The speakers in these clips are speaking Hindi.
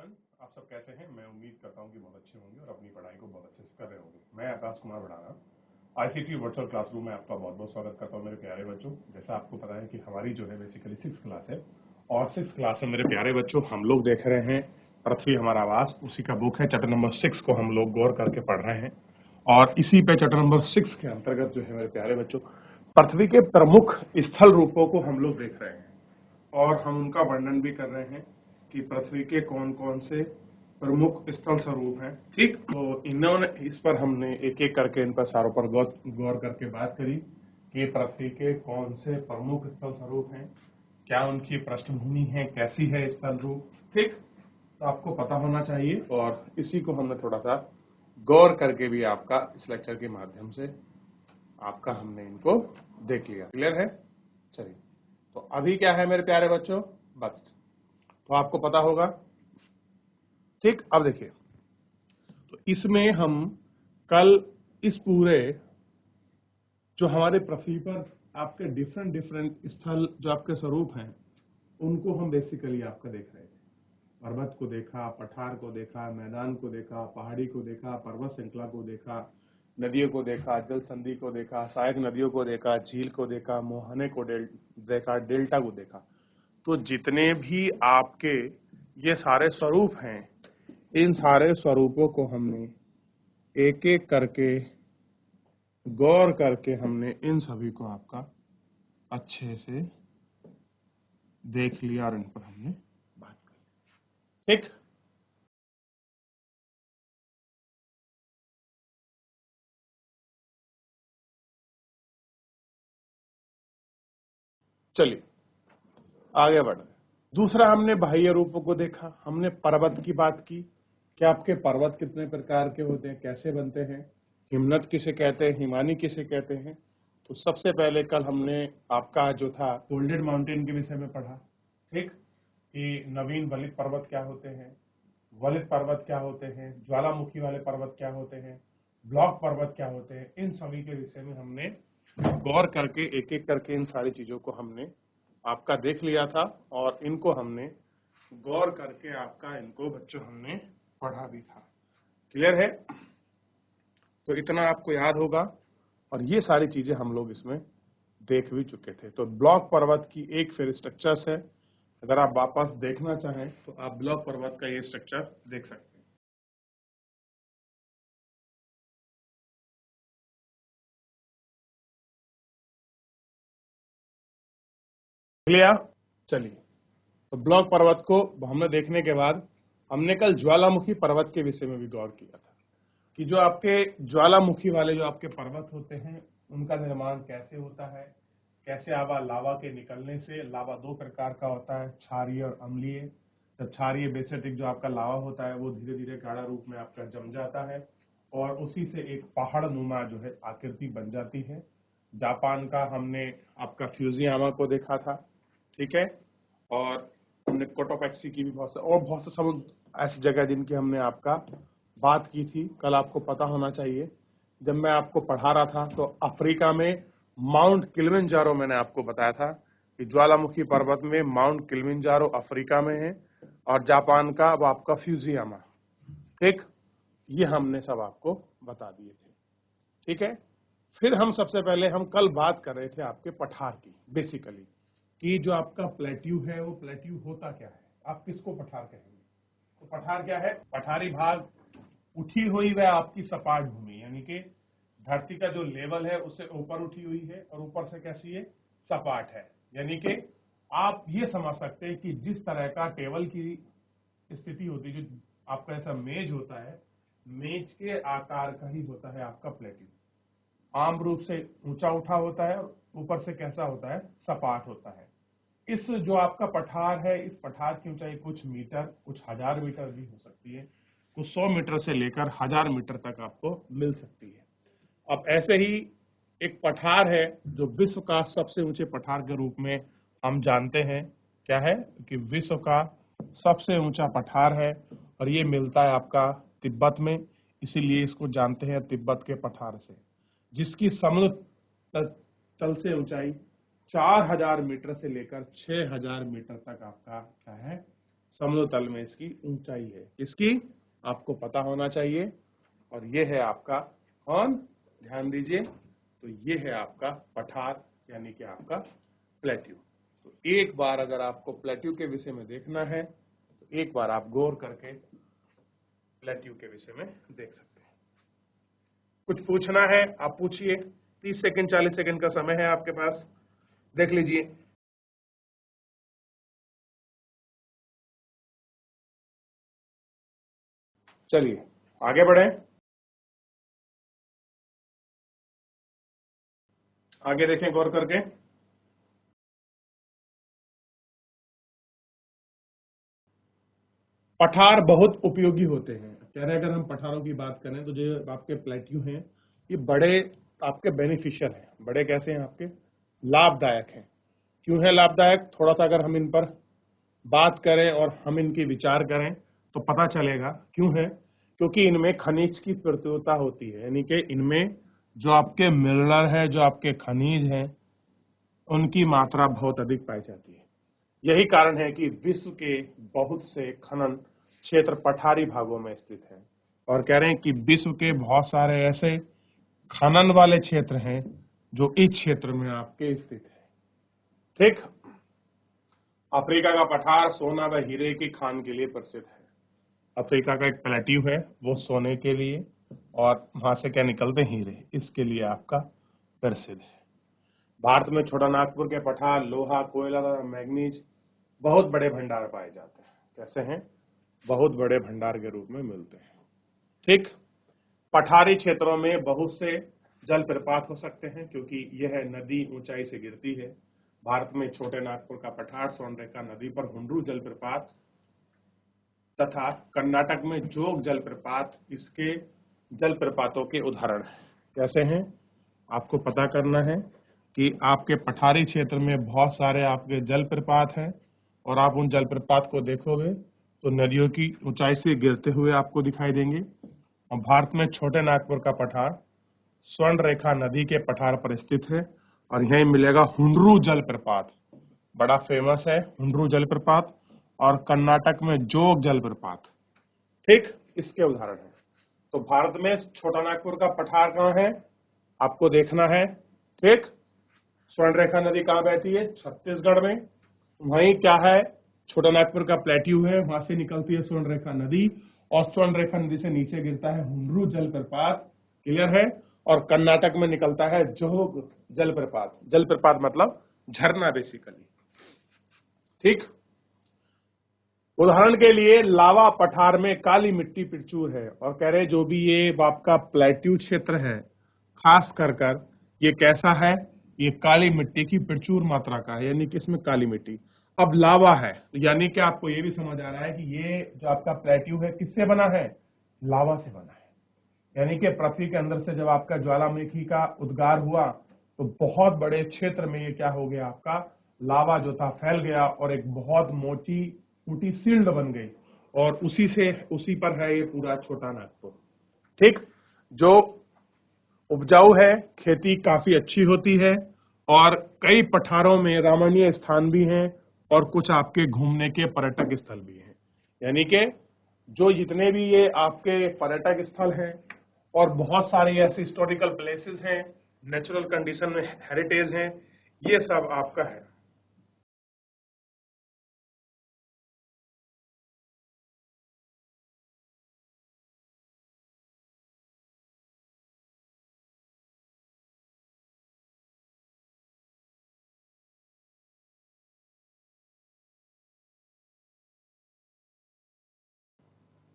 एवरीवन, आप सब कैसे हैं। मैं उम्मीद करता हूं कि बहुत अच्छे होंगे और अपनी पढ़ाई को बहुत अच्छे से कर रहे होंगे। मैं आकाश कुमार बढ़ाना आईसीटी वर्चुअल क्लासरूम में आपका बहुत बहुत स्वागत करता हूं मेरे प्यारे बच्चों। जैसा आपको पता है कि हमारी जो है बेसिकली 6 क्लास है और 6 क्लास में मेरे प्यारे बच्चों हम लोग देख रहे हैं पृथ्वी हमारा आवास। उसी का बुक है चैप्टर नंबर 6 को हम लोग गौर करके पढ़ रहे हैं और इसी पे चैप्टर नंबर 6 के अंतर्गत जो है मेरे प्यारे बच्चों पृथ्वी के प्रमुख स्थल रूपों को हम लोग देख रहे हैं और हम उनका वर्णन भी कर रहे हैं कि पृथ्वी के कौन कौन से प्रमुख स्थल स्वरूप हैं। ठीक, तो इन्होंने इस पर हमने एक एक करके इन पर सारों पर गौर करके बात करी कि पृथ्वी के कौन से प्रमुख स्थल स्वरूप हैं, क्या उनकी पृष्ठभूमि है, कैसी है स्थल रूप। ठीक, तो आपको पता होना चाहिए और इसी को हमने थोड़ा सा गौर करके भी आपका इस लेक्चर के माध्यम से आपका हमने इनको देख लिया। क्लियर है? चलिए, तो अभी क्या है मेरे प्यारे बच्चों, बस तो आपको पता होगा। ठीक, अब देखिए, तो इसमें हम कल इस पूरे जो हमारे पृथ्वी पर आपके डिफरेंट स्थल जो आपके स्वरूप हैं उनको हम बेसिकली आपका देख रहे थे। पर्वत को देखा, पठार को देखा, मैदान को देखा, पहाड़ी को देखा, पर्वत श्रृंखला को देखा, नदियों को देखा, जल संधि को देखा, सहायक नदियों को देखा, झील को देखा, मोहने को देखा, डेल्टा को देखा। तो जितने भी आपके ये सारे स्वरूप हैं, इन सारे स्वरूपों को हमने एक एक करके गौर करके हमने इन सभी को आपका अच्छे से देख लिया और इन पर हमने बात की। ठीक, चलिए आगे बढ़ रहे। दूसरा हमने बाह्य रूपों को देखा, हमने पर्वत की बात की कि आपके पर्वत कितने प्रकार के होते हैं, कैसे बनते हैं, हिमनद किसे कहते हैं, हिमानी किसे कहते हैं। तो सबसे पहले कल हमने आपका जो था फोल्डेड माउंटेन के विषय में पढ़ा। ठीक, कि नवीन वलित पर्वत क्या होते हैं, वलित पर्वत क्या होते हैं, ज्वालामुखी वाले पर्वत क्या होते हैं, ब्लॉक पर्वत क्या होते हैं। इन सभी के विषय में हमने गौर करके एक एक करके इन सारी चीजों को हमने आपका देख लिया था और इनको हमने गौर करके आपका इनको बच्चों हमने पढ़ा भी था। क्लियर है? तो इतना आपको याद होगा और ये सारी चीजें हम लोग इसमें देख भी चुके थे। तो ब्लॉक पर्वत की एक फिर स्ट्रक्चर्स है, अगर आप वापस देखना चाहें तो आप ब्लॉक पर्वत का ये स्ट्रक्चर देख सकते हैं। क्लियर? चलिए, तो ब्लॉक पर्वत को हमने देखने के बाद हमने कल ज्वालामुखी पर्वत के विषय में भी गौर किया था कि जो आपके ज्वालामुखी वाले जो आपके पर्वत होते हैं उनका निर्माण कैसे होता है, कैसे लावा के निकलने से। लावा दो प्रकार का होता है, क्षारीय और अम्लीय। तो क्षारीय बेसिक जो आपका लावा होता है वो धीरे धीरे गाढ़ा रूप में आपका जम जाता है और उसी से एक पहाड़ नुमा जो है आकृति बन जाती है। जापान का हमने आपका फ्यूजियामा को देखा था। ठीक है, और हमने कोटोपैक्सी की भी बहुत से समुद्र ऐसी जगह जिनकी हमने आपका बात की थी। कल आपको पता होना चाहिए जब मैं आपको पढ़ा रहा था तो अफ्रीका में माउंट किलिमंजारो मैंने आपको बताया था कि ज्वालामुखी पर्वत में माउंट किलिमंजारो अफ्रीका में है और जापान का वो आपका फ्यूजियामा। ठीक, ये हमने सब आपको बता दिए थे। ठीक है, फिर हम सबसे पहले हम कल बात कर रहे थे आपके पठार की बेसिकली कि जो आपका प्लेट्यू है वो प्लेट्यू होता क्या है, आप किसको पठार कहेंगे। तो पठार क्या है? पठारी भाग उठी हुई वह आपकी सपाट भूमि, यानी कि धरती का जो लेवल है उससे ऊपर उठी हुई है और ऊपर से कैसी है, सपाट है। यानी कि आप ये समझ सकते हैं कि जिस तरह का टेबल की स्थिति होती है, जो आपका ऐसा मेज होता है, मेज के आकार का ही होता है आपका प्लेट्यू। आम रूप से ऊंचा उठा होता है और ऊपर से कैसा होता है, सपाट होता है। इस जो आपका पठार है, इस पठार की ऊंचाई कुछ मीटर, कुछ हजार मीटर भी हो सकती है, कुछ 100 मीटर से लेकर 1000 मीटर तक आपको मिल सकती है। अब ऐसे ही एक पठार है जो विश्व का सबसे ऊंचे पठार के रूप में हम जानते हैं। क्या है कि विश्व का सबसे ऊंचा पठार है और ये मिलता है आपका तिब्बत में, इसीलिए इसको जानते हैं तिब्बत के पठार से, जिसकी समुद्र तल से ऊंचाई 4000 मीटर से लेकर 6000 मीटर तक आपका क्या है, समुद्र तल में इसकी ऊंचाई है। इसकी आपको पता होना चाहिए। और ये है आपका कौन, ध्यान दीजिए, तो ये है आपका पठार यानी कि आपका प्लेट्यू। तो एक बार अगर आपको प्लेट्यू के विषय में देखना है तो एक बार आप गौर करके प्लेट्यू के विषय में देख सकते हैं। कुछ पूछना है आप पूछिए, 30 सेकंड 40 सेकंड का समय है आपके पास, देख लीजिए। चलिए आगे बढ़े, आगे देखें गौर करके। पठार बहुत उपयोगी होते हैं। कह रहे हैं अगर हम पठारों की बात करें तो जो आपके प्लेट्यू हैं ये बड़े आपके बेनिफिशियल हैं। बड़े कैसे हैं आपके, लाभदायक हैं। क्यों है लाभदायक, थोड़ा सा अगर हम इन पर बात करें और हम इनकी विचार करें तो पता चलेगा क्यों है। क्योंकि इनमें खनिज की प्रचुरता होती है, यानी कि इनमें जो आपके मिनरल है, जो आपके खनिज हैं, उनकी मात्रा बहुत अधिक पाई जाती है। यही कारण है कि विश्व के बहुत से खनन क्षेत्र पठारी भागों में स्थित हैं। और कह रहे हैं कि विश्व के बहुत सारे ऐसे खनन वाले क्षेत्र हैं जो इस क्षेत्र में आपके स्थित है। ठीक, अफ्रीका का पठार सोना व हीरे की खान के लिए प्रसिद्ध है। अफ्रीका का एक प्लेट्यू है वो सोने के लिए और वहां से क्या निकलते हैं, हीरे, इसके लिए आपका प्रसिद्ध है। भारत में छोटा नागपुर के पठार लोहा, कोयला तथा मैग्नीज बहुत बड़े भंडार पाए जाते हैं। कैसे हैं, बहुत बड़े भंडार के रूप में मिलते हैं। ठीक, पठारी क्षेत्रों में बहुत से जलप्रपात हो सकते हैं क्योंकि यह नदी ऊंचाई से गिरती है। भारत में छोटे नागपुर का पठार, स्वर्णरेखा नदी पर हुंड्रू जलप्रपात तथा कर्नाटक में जोग जलप्रपात इसके जलप्रपातों के उदाहरण हैं। कैसे हैं, आपको पता करना है कि आपके पठारी क्षेत्र में बहुत सारे आपके जलप्रपात हैं और आप उन जलप्रपात को देखोगे तो नदियों की ऊंचाई से गिरते हुए आपको दिखाई देंगे। और भारत में छोटे नागपुर का पठार स्वर्ण रेखा नदी के पठार पर स्थित है और यहीं मिलेगा हुंड्रू जलप्रपात, बड़ा फेमस है हुंड्रू जलप्रपात। और कर्नाटक में जोग जलप्रपात, ठीक, इसके उदाहरण है। तो भारत में छोटा नागपुर का पठार कहाँ है आपको देखना है। ठीक, स्वर्ण रेखा नदी कहाँ बहती है, छत्तीसगढ़ में। वहीं क्या है, छोटा नागपुर का प्लेट्यू है, वहां से निकलती है स्वर्ण रेखा नदी और स्वर्ण रेखा नदी से नीचे गिरता है हुंड्रू जलप्रपात, क्लियर है। और कर्नाटक में निकलता है जोग जलप्रपात, जलप्रपात मतलब झरना बेसिकली। ठीक, उदाहरण के लिए लावा पठार में काली मिट्टी प्रचुर है। और कह रहे जो भी ये आपका प्लेट्यू क्षेत्र है खास कर ये कैसा है, ये काली मिट्टी की प्रचुर मात्रा का है, यानी कि इसमें काली मिट्टी। अब लावा है यानी कि आपको ये भी समझ आ रहा है कि ये जो आपका प्लेट्यू है किससे बना है, लावा से बना है। यानी कि पृथ्वी के अंदर से जब आपका ज्वालामुखी का उद्गार हुआ तो बहुत बड़े क्षेत्र में ये क्या हो गया, आपका लावा जो था फैल गया और एक बहुत मोटी ऊटी शील्ड बन गई और उसी पर है ये पूरा छोटा नागपुर। ठीक, जो उपजाऊ है, खेती काफी अच्छी होती है और कई पठारों में रमणीय स्थान भी हैं और कुछ आपके घूमने के पर्यटक स्थल भी हैं। यानी कि जो जितने भी ये आपके पर्यटक स्थल हैं और बहुत सारे ऐसे हिस्टोरिकल प्लेसेस हैं, नेचुरल कंडीशन में हेरिटेज हैं, ये सब आपका है।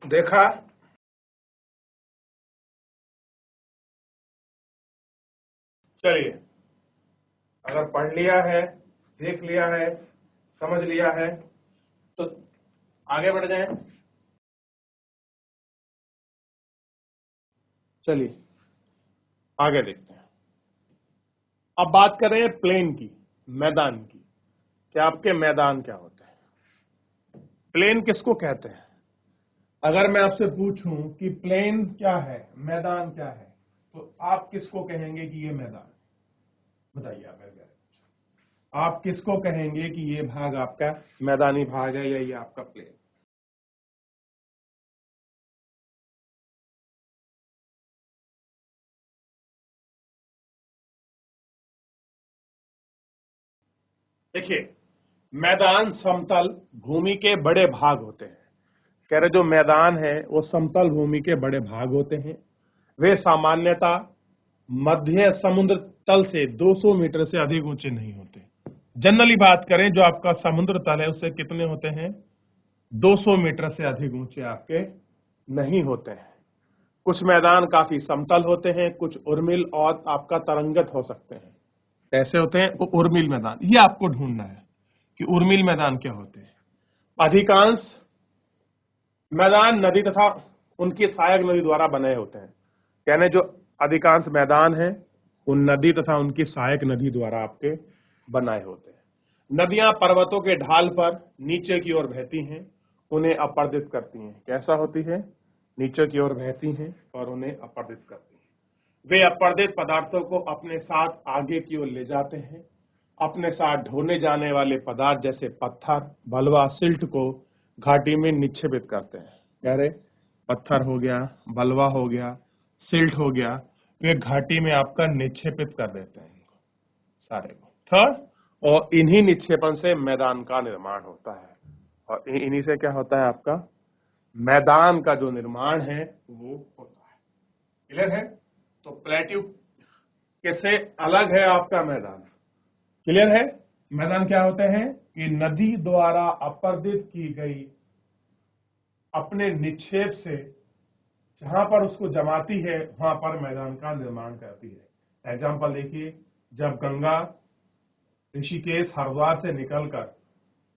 देखा, चलिए अगर पढ़ लिया है, देख लिया है, समझ लिया है तो आगे बढ़ जाएं। चलिए आगे देखते हैं। अब बात कर रहे हैं प्लेन की, मैदान की। क्या आपके मैदान क्या होते हैं, प्लेन किसको कहते हैं। अगर मैं आपसे पूछूं कि प्लेन क्या है, मैदान क्या है, तो आप किसको कहेंगे कि ये मैदान, बताइए आप मेरे प्यारे। आप किसको कहेंगे कि ये भाग आपका मैदानी भाग है या ये आपका प्लेन। देखिए, मैदान समतल भूमि के बड़े भाग होते हैं। कह रहे जो मैदान है वो समतल भूमि के बड़े भाग होते हैं। वे सामान्यतः मध्य समुद्र तल से 200 मीटर से अधिक ऊंचे नहीं होते। जनरली बात करें, जो आपका समुद्र तल है उससे कितने होते हैं? 200 मीटर से अधिक ऊंचे आपके नहीं होते हैं। कुछ मैदान काफी समतल होते हैं, कुछ उर्मिल और आपका तरंगत हो सकते हैं। कैसे होते हैं? उर्मिल मैदान, ये आपको ढूंढना है कि उर्मिल मैदान क्या होते हैं। अधिकांश मैदान नदी तथा उनकी सहायक नदी द्वारा बने होते हैं। यानी जो अधिकांश मैदान हैं उन नदी तथा उनकी सहायक नदी द्वारा आपके बनाए होते हैं। नदियां पर्वतों के ढाल पर नीचे की ओर बहती हैं, उन्हें अपर्दित करती हैं। कैसा होती है? नीचे की ओर बहती हैं और उन्हें अपर्दित करती हैं। वे अपर्दित पदार्थों को अपने साथ आगे की ओर ले जाते हैं। अपने साथ ढोने जाने वाले पदार्थ जैसे पत्थर, बलवा, सिल्ट को घाटी में निक्षेपित करते हैं। कह रहे पत्थर हो गया, बलवा हो गया, सिल्ट हो गया, वे घाटी में आपका निक्षेपित कर देते हैं इनको सारे को। थर्ड, और इन्हीं निक्षेपण से मैदान का निर्माण होता है और इन्हीं से क्या होता है? आपका मैदान का जो निर्माण है वो होता है। क्लियर है? तो प्लेट्यू कैसे अलग है आपका मैदान? क्लियर है? मैदान क्या होते हैं कि नदी द्वारा अपर्दित की गई अपने निक्षेप से जहां पर उसको जमाती है वहां पर मैदान का निर्माण करती है। एग्जाम्पल देखिए, जब गंगा ऋषिकेश हरिद्वार से निकलकर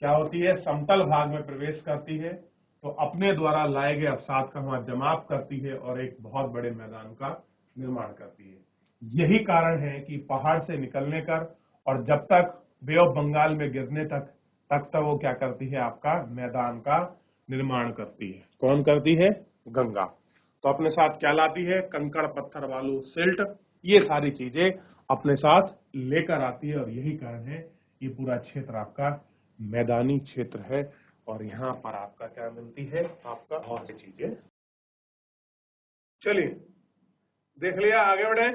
क्या होती है? समतल भाग में प्रवेश करती है तो अपने द्वारा लाए गए अवसाद का वहां जमाव करती है और एक बहुत बड़े मैदान का निर्माण करती है। यही कारण है कि पहाड़ से निकलने कर और जब तक बे ऑफ बंगाल में गिरने तक वो क्या करती है? आपका मैदान का निर्माण करती है। कौन करती है? गंगा। तो अपने साथ क्या लाती है? कंकड़, पत्थर, बालू, सिल्ट, ये सारी चीजें अपने साथ लेकर आती है और यही कारण है ये पूरा क्षेत्र आपका मैदानी क्षेत्र है और यहाँ पर आपका क्या मिलती है? आपका बहुत सी चीजें। चलिए देख लिया, आगे बढ़े।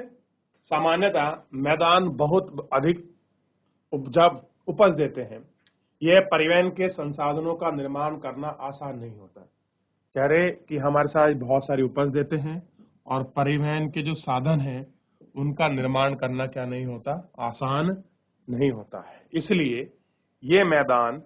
सामान्यतः मैदान बहुत अधिक उपज देते हैं। यह परिवहन के संसाधनों का निर्माण करना आसान नहीं होता। कह रहे कि हमारे साथ बहुत सारी उपज देते हैं और परिवहन के जो साधन हैं उनका निर्माण करना क्या नहीं होता? आसान नहीं होता है। इसलिए ये मैदान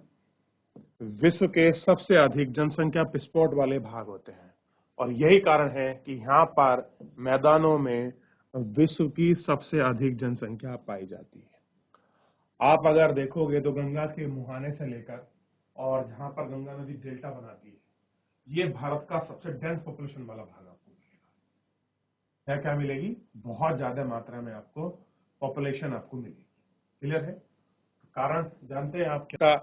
विश्व के सबसे अधिक जनसंख्या विस्फोट वाले भाग होते हैं और यही कारण है कि यहाँ पर मैदानों में विश्व की सबसे अधिक जनसंख्या पाई जाती है। आप अगर देखोगे तो गंगा के मुहाने से लेकर और जहां पर गंगा नदी डेल्टा बनाती है, ये भारत का सबसे डेंस पॉपुलेशन वाला भाग आपको मिलेगा। क्या मिलेगी? बहुत ज्यादा मात्रा में आपको पॉपुलेशन आपको मिलेगी। क्लियर है? कारण जानते हैं आप क्या?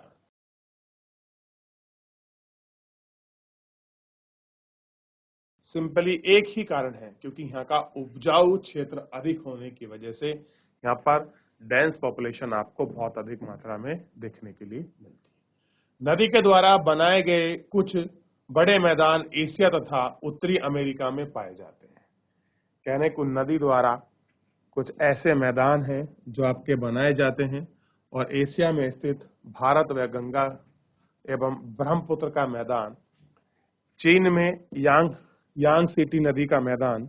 सिंपली एक ही कारण है, क्योंकि यहाँ का उपजाऊ क्षेत्र अधिक होने की वजह से यहाँ पर डेंस पॉपुलेशन आपको बहुत अधिक मात्रा में देखने के लिए मिलती है। नदी के द्वारा बनाए गए कुछ बड़े मैदान एशिया तथा उत्तरी अमेरिका में पाए जाते हैं। कहने को नदी द्वारा कुछ ऐसे मैदान हैं जो आपके बनाए जाते हैं और एशिया में स्थित भारत व गंगा एवं ब्रह्मपुत्र का मैदान, चीन में यांगत्से नदी का मैदान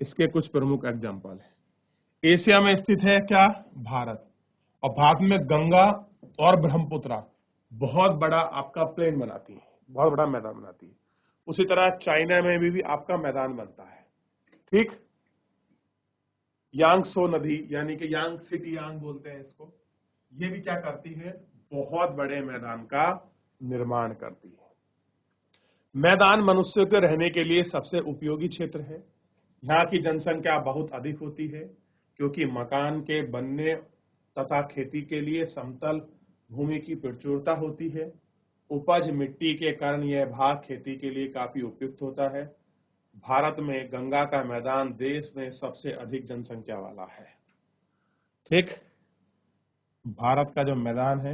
इसके कुछ प्रमुख एग्जाम्पल है। एशिया में स्थित है क्या? भारत। और भारत में गंगा और ब्रह्मपुत्र बहुत बड़ा आपका प्लेन बनाती है, बहुत बड़ा मैदान बनाती है। उसी तरह चाइना में भी आपका मैदान बनता है। ठीक, यांगत्से नदी यानी कि यांग बोलते हैं इसको, ये भी क्या करती है? बहुत बड़े मैदान का निर्माण करती है। मैदान मनुष्यों के रहने के लिए सबसे उपयोगी क्षेत्र है। यहाँ की जनसंख्या बहुत अधिक होती है क्योंकि मकान के बनने तथा खेती के लिए समतल भूमि की प्रचुरता होती है। उपज मिट्टी के कारण यह भाग खेती के लिए काफी उपयुक्त होता है। भारत में गंगा का मैदान देश में सबसे अधिक जनसंख्या वाला है। ठीक, भारत का जो मैदान है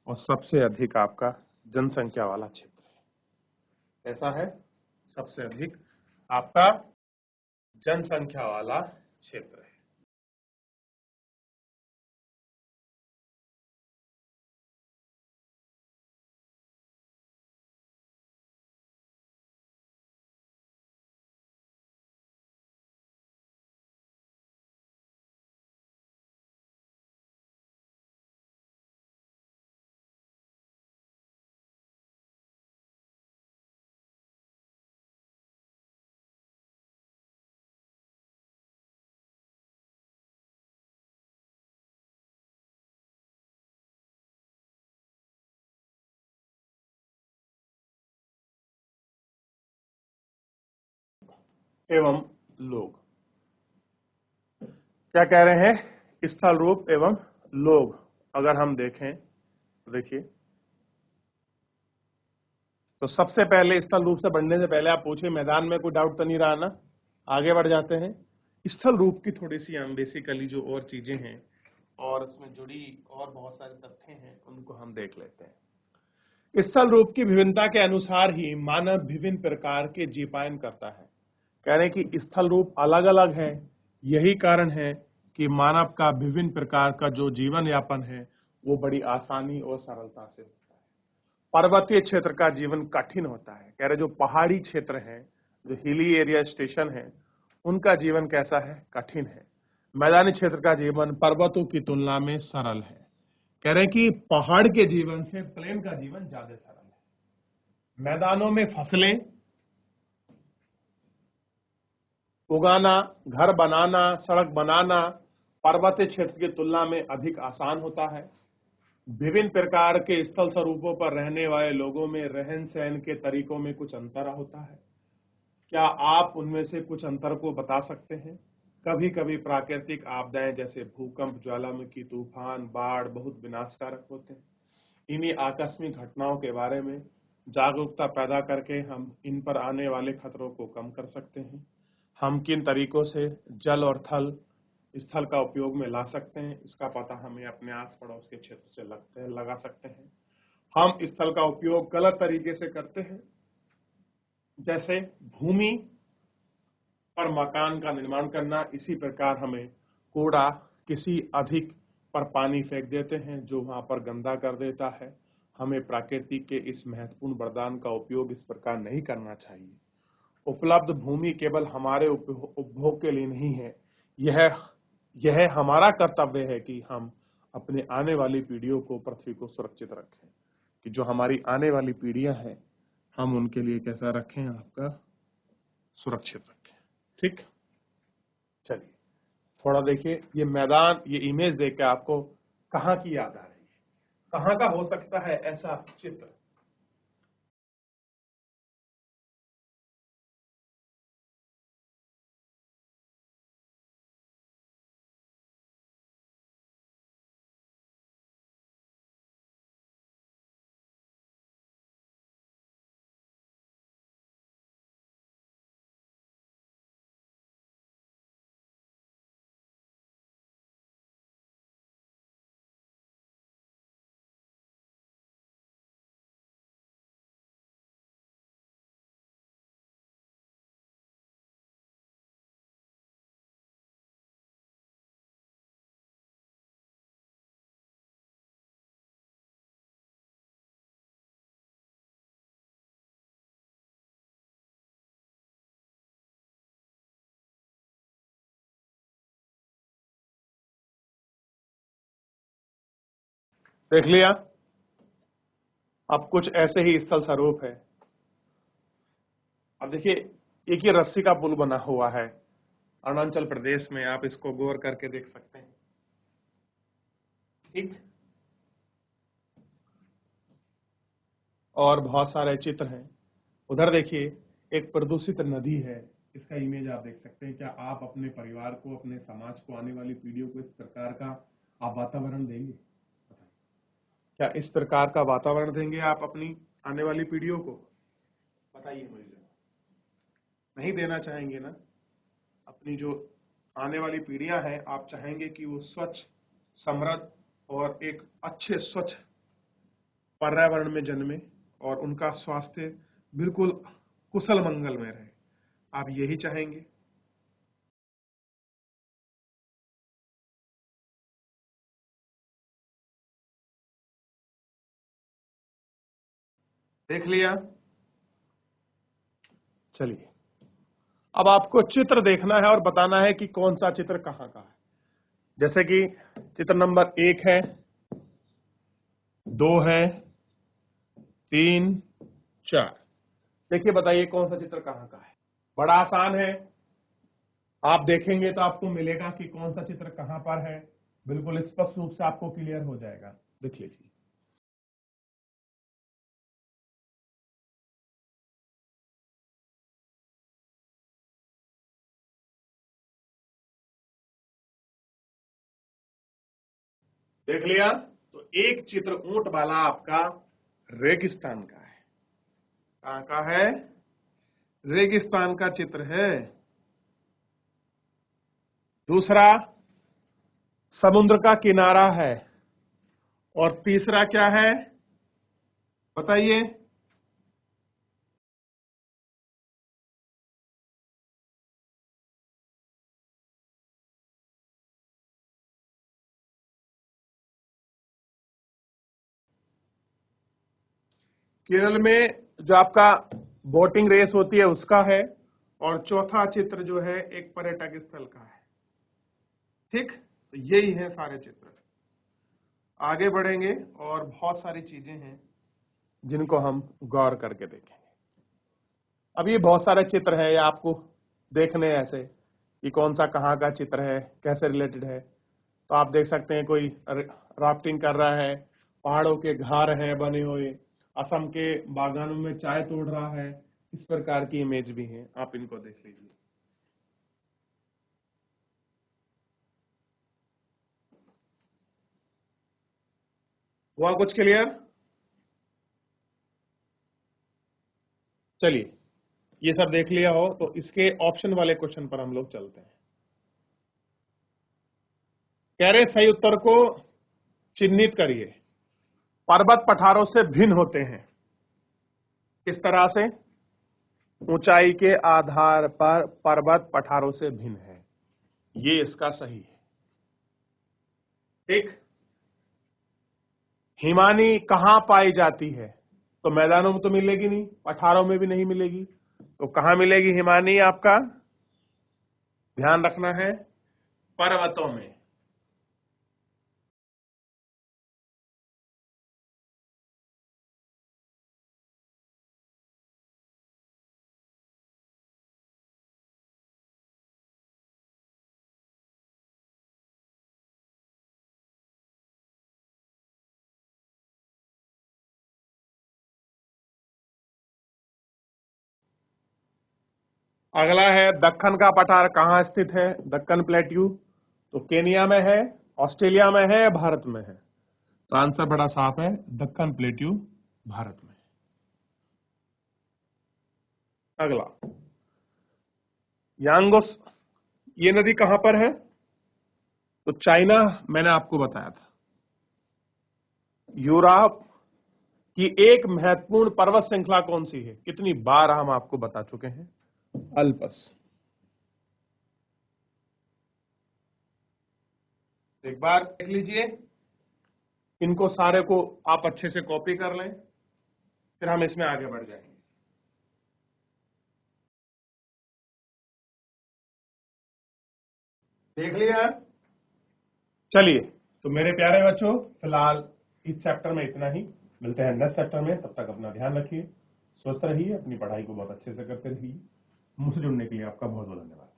वो सबसे अधिक आपका जनसंख्या वाला क्षेत्र है। ऐसा है, सबसे अधिक आपका जनसंख्या वाला क्षेत्र है। एवं लोग। क्या कह रहे हैं? स्थल रूप एवं लोग अगर हम देखें तो देखिए, तो सबसे पहले स्थल रूप से बढ़ने से पहले आप पूछे मैदान में कोई डाउट तो नहीं रहा ना? आगे बढ़ जाते हैं। स्थल रूप की थोड़ी सी हम बेसिकली जो और चीजें हैं और उसमें जुड़ी और बहुत सारे तथ्य हैं उनको हम देख लेते हैं। स्थल रूप की विभिन्नता के अनुसार ही मानव विभिन्न प्रकार के जीपायन करता है। कह रहे हैं कि स्थल रूप अलग अलग है, यही कारण है कि मानव का विभिन्न प्रकार का जो जीवन यापन है वो बड़ी आसानी और सरलता से होता है। पर्वतीय क्षेत्र का जीवन कठिन होता है। कह रहे जो पहाड़ी क्षेत्र है, जो हिली एरिया स्टेशन है, उनका जीवन कैसा है? कठिन है। मैदानी क्षेत्र का जीवन पर्वतों की तुलना में सरल है। कह रहे हैं कि पहाड़ के जीवन से प्लेन का जीवन ज्यादा सरल है। मैदानों में फसलें उगाना, घर बनाना, सड़क बनाना पर्वतीय क्षेत्र की तुलना में अधिक आसान होता है। विभिन्न प्रकार के स्थल स्वरूपों पर रहने वाले लोगों में रहन सहन के तरीकों में कुछ अंतर होता है। क्या आप उनमें से कुछ अंतर को बता सकते हैं? कभी कभी प्राकृतिक आपदाएं जैसे भूकंप, ज्वालामुखी, तूफान, बाढ़ बहुत विनाशकारक होते हैं। इन्हीं आकस्मिक घटनाओं के बारे में जागरूकता पैदा करके हम इन पर आने वाले खतरों को कम कर सकते हैं। हम किन तरीकों से जल और थल स्थल का उपयोग में ला सकते हैं, इसका पता हमें अपने आस पड़ोस के क्षेत्र से लगा सकते हैं। हम स्थल का उपयोग गलत तरीके से करते हैं, जैसे भूमि पर मकान का निर्माण करना। इसी प्रकार हमें कूड़ा किसी अधिक पर पानी फेंक देते हैं जो वहां पर गंदा कर देता है। हमें प्रकृति के इस महत्वपूर्ण वरदान का उपयोग इस प्रकार नहीं करना चाहिए। उपलब्ध भूमि केवल हमारे उपभोग के लिए नहीं है, यह हमारा कर्तव्य है कि हम अपने आने वाली पीढ़ियों को, पृथ्वी को सुरक्षित रखें, कि जो हमारी आने वाली पीढ़ियां हैं हम उनके लिए कैसा रखें? आपका सुरक्षित रखें। ठीक, चलिए थोड़ा देखिए ये मैदान, ये इमेज देख के आपको कहाँ की याद आ रही है? कहाँ का हो सकता है ऐसा चित्र? देख लिया? अब कुछ ऐसे ही स्थल स्वरूप है। अब देखिए, एक ये रस्सी का पुल बना हुआ है अरुणाचल प्रदेश में, आप इसको गौर करके देख सकते हैं। ठीक, और बहुत सारे चित्र हैं। उधर देखिए एक प्रदूषित नदी है, इसका इमेज आप देख सकते हैं। क्या आप अपने परिवार को, अपने समाज को, आने वाली पीढ़ियों को इस प्रकार का आप वातावरण देंगे? क्या इस प्रकार का वातावरण देंगे आप अपनी आने वाली पीढ़ियों को? बताइए मुझे। नहीं देना चाहेंगे ना? अपनी जो आने वाली पीढ़ियां हैं, आप चाहेंगे कि वो स्वच्छ, समृद्ध और एक अच्छे स्वच्छ पर्यावरण में जन्मे और उनका स्वास्थ्य बिल्कुल कुशल मंगल में रहे। आप यही चाहेंगे? देख लिया? चलिए अब आपको चित्र देखना है और बताना है कि कौन सा चित्र कहां का है। जैसे कि चित्र नंबर 1 है, 2 है, 3, 4। देखिए बताइए कौन सा चित्र कहां का है? बड़ा आसान है, आप देखेंगे तो आपको मिलेगा कि कौन सा चित्र कहां पर है। बिल्कुल स्पष्ट रूप से आपको क्लियर हो जाएगा। देख लीजिए। देख लिया। तो एक चित्र ऊंट वाला आपका रेगिस्तान का है। कहां का है? रेगिस्तान का चित्र है। दूसरा समुद्र का किनारा है। और तीसरा क्या है बताइए? केरल में जो आपका बोटिंग रेस होती है उसका है। और चौथा चित्र जो है एक पर्यटक स्थल का है। ठीक, तो यही है सारे चित्र। आगे बढ़ेंगे और बहुत सारी चीजें हैं जिनको हम गौर करके देखेंगे। अब ये बहुत सारे चित्र है, ये आपको देखने ऐसे कि कौन सा कहाँ का चित्र है, कैसे रिलेटेड है। तो आप देख सकते हैं कोई राफ्टिंग कर रहा है, पहाड़ों के घार हैं बने हुए, असम के बागानों में चाय तोड़ रहा है, इस प्रकार की इमेज भी है, आप इनको देख लीजिए। हुआ कुछ क्लियर? चलिए, ये सब देख लिया हो तो इसके ऑप्शन वाले क्वेश्चन पर हम लोग चलते हैं। कह रहे सही उत्तर को चिन्हित करिए। पर्वत पठारों से भिन्न होते हैं। किस तरह से? ऊंचाई के आधार पर पर्वत पठारों से भिन्न है, ये इसका सही है। ठीक। हिमानी कहां पाई जाती है? तो मैदानों में तो मिलेगी नहीं, पठारों में भी नहीं मिलेगी, तो कहां मिलेगी हिमानी? आपका ध्यान रखना है, पर्वतों में। अगला है दक्कन का पठार कहां स्थित है? दक्कन प्लेट्यू तो केनिया में है, ऑस्ट्रेलिया में है, भारत में है? तो आंसर बड़ा साफ है, दक्कन प्लेट्यू भारत में। अगला यांगोस, ये नदी कहां पर है? तो चाइना, मैंने आपको बताया था। यूरोप की एक महत्वपूर्ण पर्वत श्रृंखला कौन सी है? कितनी बार हम आपको बता चुके हैं, अल्पस। एक बार देख लीजिए, इनको सारे को आप अच्छे से कॉपी कर लें, फिर हम इसमें आगे बढ़ जाएंगे। देख लिया? चलिए, तो मेरे प्यारे बच्चों, फिलहाल इस चैप्टर में इतना ही। मिलते हैं नेक्स्ट चैप्टर में, तब तक अपना ध्यान रखिए, स्वस्थ रहिए, अपनी पढ़ाई को बहुत अच्छे से करते रहिए। मुझसे जुड़ने के लिए आपका बहुत बहुत धन्यवाद।